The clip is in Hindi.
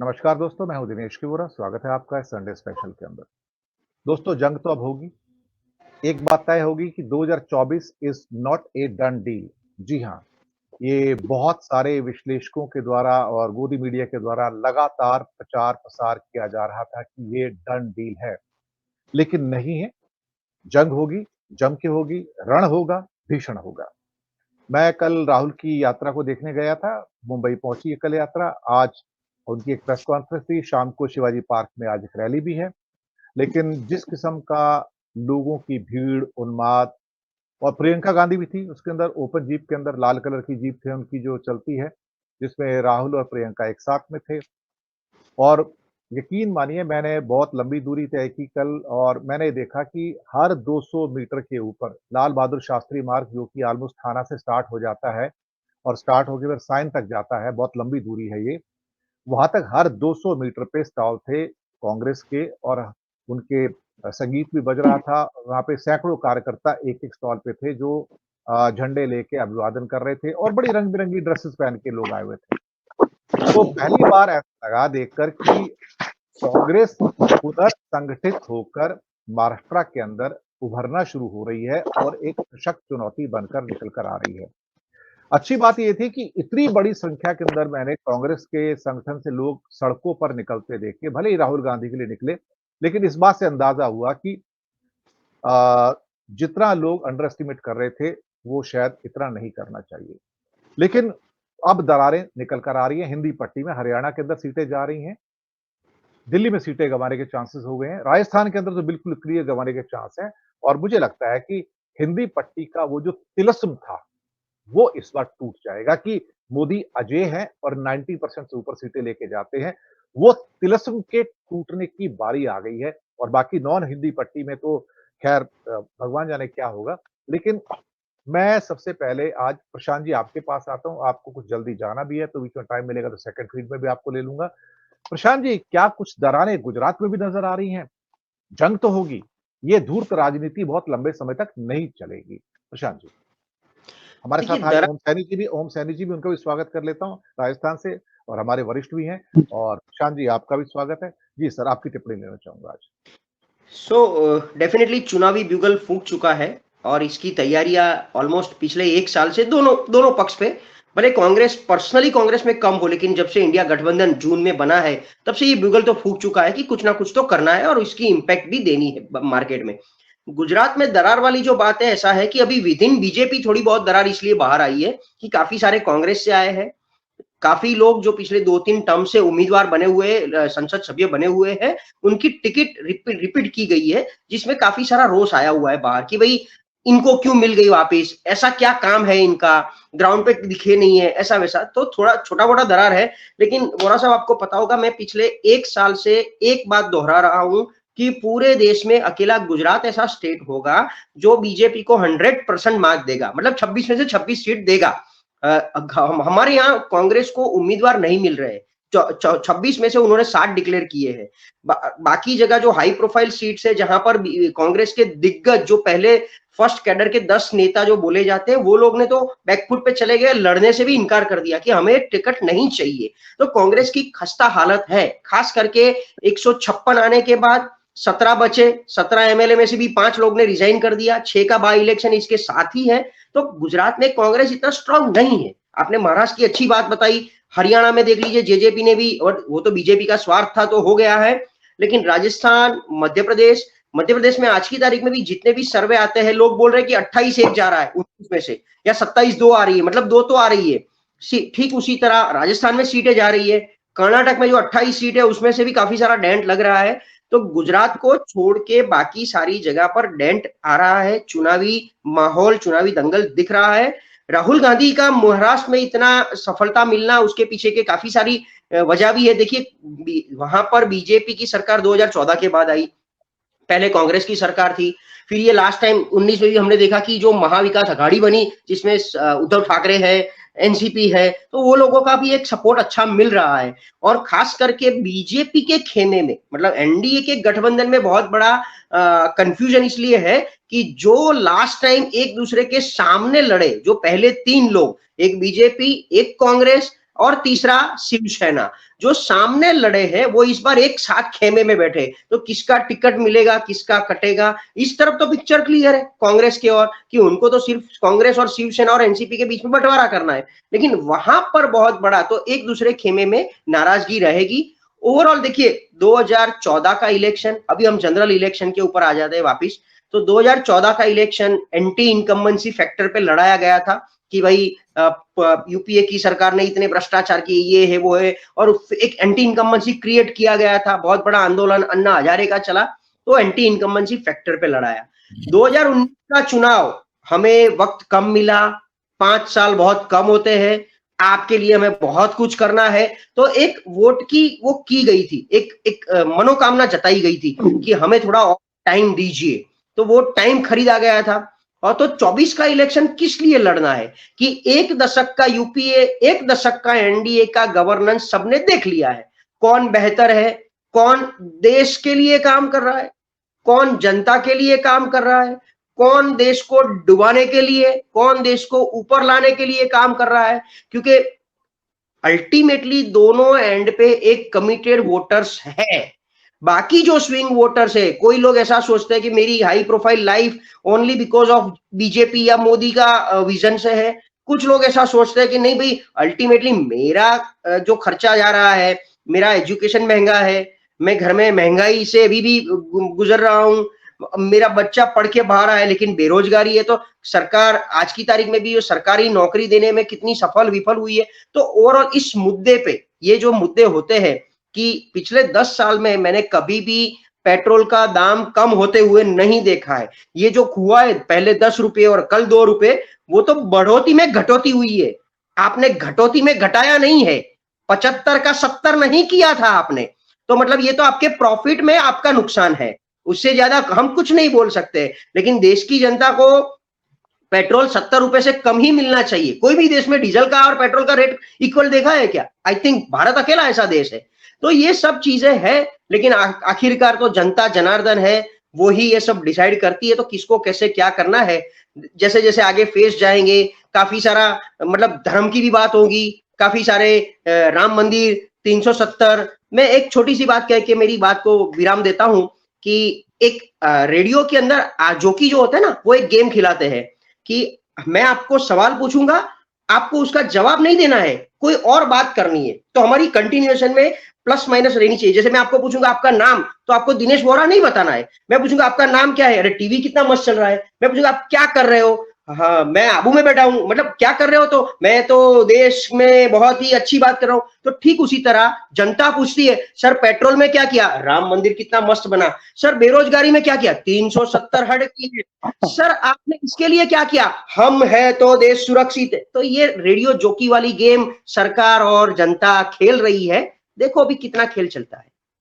नमस्कार दोस्तों, मैं हूं दिनेश किवोरा। स्वागत है आपका इस संडे स्पेशल के अंदर। दोस्तों, जंग तो अब होगी। एक बात तय होगी कि 2024 is not a done deal. जी हाँ, ये बहुत सारे विश्लेषकों के द्वारा और गोदी मीडिया के द्वारा लगातार प्रचार प्रसार किया जा रहा था कि ये डन डील है, लेकिन नहीं है। जंग होगी, जम के होगी, रण होगा, भीषण होगा। मैं कल राहुल की यात्रा को देखने गया था। मुंबई पहुंची है कल यात्रा। आज उनकी एक प्रेस कॉन्फ्रेंस थी। शाम को शिवाजी पार्क में आज एक रैली भी है। लेकिन जिस किस्म का लोगों की भीड़, उन्माद और प्रियंका गांधी भी थी, उसके अंदर ओपन जीप के अंदर लाल कलर की जीप थी उनकी जो चलती है, जिसमें राहुल और प्रियंका एक साथ में थे। और यकीन मानिए, मैंने बहुत लंबी दूरी तय की कल और मैंने देखा कि हर 200 मीटर के ऊपर लाल बहादुर शास्त्री मार्ग, जो कि ऑलमोस्ट थाना से स्टार्ट हो जाता है और स्टार्ट होके फिर साइन तक जाता है, बहुत लंबी दूरी है ये। वहां तक हर 200 मीटर पे स्टॉल थे कांग्रेस के और उनके संगीत भी बज रहा था। वहां पे सैकड़ों कार्यकर्ता एक-एक स्टॉल पे थे जो झंडे लेके अभिवादन कर रहे थे और बड़ी रंग-बिरंगी ड्रेसेस पहन के लोग आए हुए थे। तो पहली बार ऐसा लगा देखकर कि कांग्रेस पुनर्संगठित होकर महाराष्ट्र के अंदर उभरना शुरू हो रही है और एक सशक्त चुनौती बनकर निकल कर आ रही है। अच्छी बात ये थी कि इतनी बड़ी संख्या के अंदर मैंने कांग्रेस के संगठन से लोग सड़कों पर निकलते देखे। भले ही राहुल गांधी के लिए निकले, लेकिन इस बात से अंदाजा हुआ कि अ, जितना लोग अंडर एस्टिमेट कर रहे थे, वो शायद इतना नहीं करना चाहिए। लेकिन अब दरारें निकल कर आ रही हैं। हिंदी पट्टी में हरियाणा के अंदर सीटें जा रही हैं। दिल्ली में सीटें गंवाने के चांसेस हो गए हैं। राजस्थान के अंदर तो बिल्कुल क्लियर गंवाने के चांस हैं और मुझे लगता है कि हिंदी पट्टी का वो जो तिलिस्म था, वो इस बार टूट जाएगा कि मोदी अजेय हैं और 90% से ऊपर सीटें लेके जाते हैं। वो तिलिस्म के टूटने की बारी आ गई है और बाकी नॉन हिंदी पट्टी में तो खैर भगवान जाने क्या होगा। लेकिन मैं सबसे पहले आज प्रशांत जी आपके पास आता हूँ। आपको कुछ जल्दी जाना भी है, तो बीच में टाइम मिलेगा तो सेकंड फीड में भी आपको ले लूँगा। प्रशांत जी, क्या कुछ दरारें गुजरात में भी नज़र आ रही हैं? जंग तो होगी, ये धूर्त राजनीति बहुत लंबे समय तक नहीं चलेगी। प्रशांत जी। हमारे देखिए साथ आज ओम सैनी जी भी, उनका भी स्वागत कर लेता हूँ राजस्थान से और हमारे वरिष्ठ भी हैं और प्रशांत जी आपका भी स्वागत है। जी सर, आपकी टिप्पणी लेना चाहूँगा आज। सो डेफिनेटली चुनावी ब्यूगल फूंक चुका है और इसकी तैयारियां ऑलमोस्ट पिछले 1 साल से दोनों दोनों पक्ष पे। भले कांग्रेस पर्सनली कांग्रेस में कम हो, लेकिन जब से इंडिया गठबंधन जून में बना है, तब से ये ब्यूगल तो फूंक चुका है कि कुछ ना कुछ तो करना है और इसकी इम्पैक्ट भी देनी है मार्केट में। गुजरात में दरार वाली जो बात है, ऐसा है कि अभी विद इन बीजेपी थोड़ी बहुत दरार इसलिए बाहर आई है कि काफी सारे कांग्रेस से आए हैं। काफी लोग जो पिछले 2-3 टर्म से उम्मीदवार बने हुए, संसद सभ्य बने हुए हैं, उनकी टिकट रिपीट की गई है, जिसमें काफी सारा रोष आया हुआ है बाहर कि भाई इनको क्यों मिल गई वापस, ऐसा क्या काम है इनका, ग्राउंड पे दिखे नहीं है, ऐसा वैसा। तो थोड़ा छोटा मोटा दरार है, लेकिन वोरा साहब आपको पता होगा, मैं पिछले 1 साल से एक बात दोहरा रहा हूं कि पूरे देश में अकेला गुजरात ऐसा स्टेट होगा जो बीजेपी को 100% मार्क देगा, मतलब 26 में से 26 सीट देगा। हमारे यहाँ कांग्रेस को उम्मीदवार नहीं मिल रहे। 26 में से उन्होंने 60 डिक्लेयर किए हैं। बाकी जगह जो हाई प्रोफाइल सीट्स है, जहां पर कांग्रेस के दिग्गज जो पहले फर्स्ट कैडर के 10 नेता जो बोले जाते हैं, वो लोग ने तो बैकफुट पे चले गए, लड़ने से भी इनकार कर दिया कि हमें टिकट नहीं चाहिए। तो कांग्रेस की खस्ता हालत है, खास करके 156 आने के बाद 17 बचे। 17 एमएलए में से भी 5 लोग ने रिजाइन कर दिया, 6 का बाई इलेक्शन इसके साथ ही है। तो गुजरात में कांग्रेस इतना स्ट्रांग नहीं है। आपने महाराष्ट्र की अच्छी बात बताई, हरियाणा में देख लीजिए जेजेपी ने भी, और वो तो बीजेपी का स्वार्थ था तो हो गया है। लेकिन राजस्थान, मध्य प्रदेश में आज की तारीख में भी जितने भी सर्वे आते हैं, लोग बोल रहे हैं कि 28 एक जा रहा है 29 में से, या 27 2 आ रही है, मतलब 2 तो आ रही है। ठीक उसी तरह राजस्थान में सीटें जा रही है। कर्नाटक में जो 28 सीट है उसमें से भी काफी सारा डेंट लग रहा है। तो गुजरात को छोड़ के बाकी सारी जगह पर डेंट आ रहा है, चुनावी माहौल, चुनावी दंगल दिख रहा है। राहुल गांधी का महाराष्ट्र में इतना सफलता मिलना, उसके पीछे के काफी सारी वजह भी है। देखिए, वहां पर बीजेपी की सरकार 2014 के बाद आई, पहले कांग्रेस की सरकार थी। फिर ये लास्ट टाइम 19 में भी हमने देखा कि जो महाविकास अघाड़ी बनी, जिसमें उद्धव ठाकरे है, एनसीपी है, तो वो लोगों का भी एक सपोर्ट अच्छा मिल रहा है। और खास करके बीजेपी के खेमे में, मतलब एनडीए के गठबंधन में बहुत बड़ा कंफ्यूजन इसलिए है कि जो लास्ट टाइम एक दूसरे के सामने लड़े, जो पहले 3 लोग, एक बीजेपी, एक कांग्रेस, और तीसरा शिवसेना, जो सामने लड़े हैं वो इस बार एक साथ खेमे में बैठे, तो किसका टिकट मिलेगा, किसका कटेगा, इस तरफ तो पिक्चर क्लियर है कांग्रेस की ओर कि उनको तो सिर्फ कांग्रेस और शिवसेना और एनसीपी के बीच में बंटवारा करना है, लेकिन वहां पर बहुत बड़ा तो एक दूसरे खेमे में नाराजगी रहेगी। ओवरऑल देखिए 2014 का इलेक्शन, अभी हम जनरल इलेक्शन के ऊपर आ जाते हैं वापिस, तो 2014 का इलेक्शन एंटी इनकम्बेंसी फैक्टर पे लड़ाया गया था कि भाई यूपीए की सरकार ने इतने भ्रष्टाचार किए, ये है वो है, और एक एंटी इनकम्बेंसी क्रिएट किया गया था, बहुत बड़ा आंदोलन अन्ना हजारे का चला, तो एंटी इनकम्बेंसी फैक्टर पे लड़ाया। 2019 का चुनाव हमें वक्त कम मिला, 5 साल बहुत कम होते हैं, आपके लिए हमें बहुत कुछ करना है, तो एक वोट की वो की गई थी, एक मनोकामना जताई गई थी कि हमें थोड़ा और टाइम दीजिए, तो वो टाइम खरीदा गया था। और तो 24 का इलेक्शन किस लिए लड़ना है कि एक दशक का यूपीए, एक दशक का एनडीए का गवर्नेंस सबने देख लिया है, कौन बेहतर है, कौन देश के लिए काम कर रहा है, कौन जनता के लिए काम कर रहा है, कौन देश को डुबाने के लिए, कौन देश को ऊपर लाने के लिए काम कर रहा है, क्योंकि अल्टीमेटली दोनों एंड पे एक कमिटेड वोटर्स है। बाकी जो स्विंग वोटर्स है, कोई लोग ऐसा सोचते हैं कि मेरी high profile life only because of BJP या मोदी का विजन से है, कुछ लोग ऐसा सोचते हैं कि नहीं भाई अल्टीमेटली मेरा जो खर्चा जा रहा है, मेरा एजुकेशन महंगा है, मैं घर में महंगाई से अभी भी गुजर रहा हूं, मेरा बच्चा पढ़ के बाहर आया लेकिन बेरोजगारी है, तो सरकार आज की तारीख में भी सरकारी नौकरी देने में कितनी सफल विफल हुई है। तो ओवरऑल इस मुद्दे पे, ये जो मुद्दे होते हैं कि पिछले 10 साल में मैंने कभी भी पेट्रोल का दाम कम होते हुए नहीं देखा है, ये जो हुआ है पहले 10 रुपए और कल 2 रुपए, वो तो बढ़ोती में घटोती हुई है, आपने घटोती में घटाया नहीं है, 75 का 70 नहीं किया था आपने, तो मतलब ये तो आपके प्रॉफिट में आपका नुकसान है, उससे ज्यादा हम कुछ नहीं बोल सकते। लेकिन देश की जनता को पेट्रोल 70 रुपए से कम ही मिलना चाहिए। कोई भी देश में डीजल का और पेट्रोल का रेट इक्वल देखा है क्या? आई थिंक भारत अकेला ऐसा देश है। तो ये सब चीजें हैं, लेकिन आखिरकार तो जनता जनार्दन है, वो ही ये सब डिसाइड करती है, तो किसको कैसे क्या करना है। जैसे जैसे आगे फेस जाएंगे, काफी सारा मतलब धर्म की भी बात होगी, काफी सारे राम मंदिर 370, मैं एक छोटी सी बात कह के मेरी बात को विराम देता हूं कि एक रेडियो के अंदर जोकी जो होता है ना, वो एक गेम खिलाते हैं कि मैं आपको सवाल पूछूंगा, आपको उसका जवाब नहीं देना है, कोई और बात करनी है, तो हमारी कंटिन्यूएशन में प्लस माइनस रहनी चाहिए। जैसे मैं आपको पूछूंगा आपका नाम, तो आपको दिनेश वोरा नहीं बताना है, मैं पूछूंगा आपका नाम क्या है, अरे टीवी कितना मस्त चल रहा है, मैं पूछूंगा आप क्या कर रहे हो, हाँ मैं आबू में बैठा हूं, मतलब क्या कर रहे हो, तो मैं तो देश में बहुत ही अच्छी बात कर रहा हूं। तो ठीक उसी तरह जनता पूछती है सर पेट्रोल में क्या किया, राम मंदिर कितना मस्त बना, सर बेरोजगारी में क्या किया, 370 हट किए, सर आपने इसके लिए क्या किया, हम है तो देश सुरक्षित है। तो ये रेडियो जोकी वाली गेम सरकार और जनता खेल रही है, देखो अभी कितना खेल चलता है।